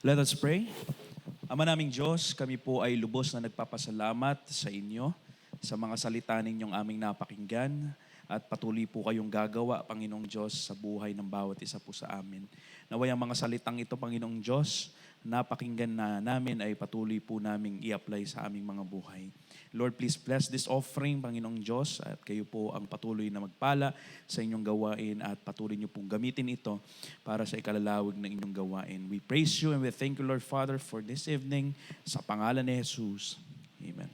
Let us pray. Ama naming Diyos, kami po ay lubos na nagpapasalamat sa inyo sa mga salita ninyong aming napakinggan at patuloy po kayong gagawa, Panginoong Diyos, sa buhay ng bawat isa po sa amin. Naway ang mga salitang ito, Panginoong Diyos, napakinggan na namin ay patuloy po naming i-apply sa aming mga buhay. Lord, please bless this offering, Panginoong Diyos, at kayo po ang patuloy na magpala sa inyong gawain at patuloy niyo pong gamitin ito para sa ikalalawig ng inyong gawain. We praise you and we thank you, Lord Father, for this evening. Sa pangalan ni Jesus. Amen.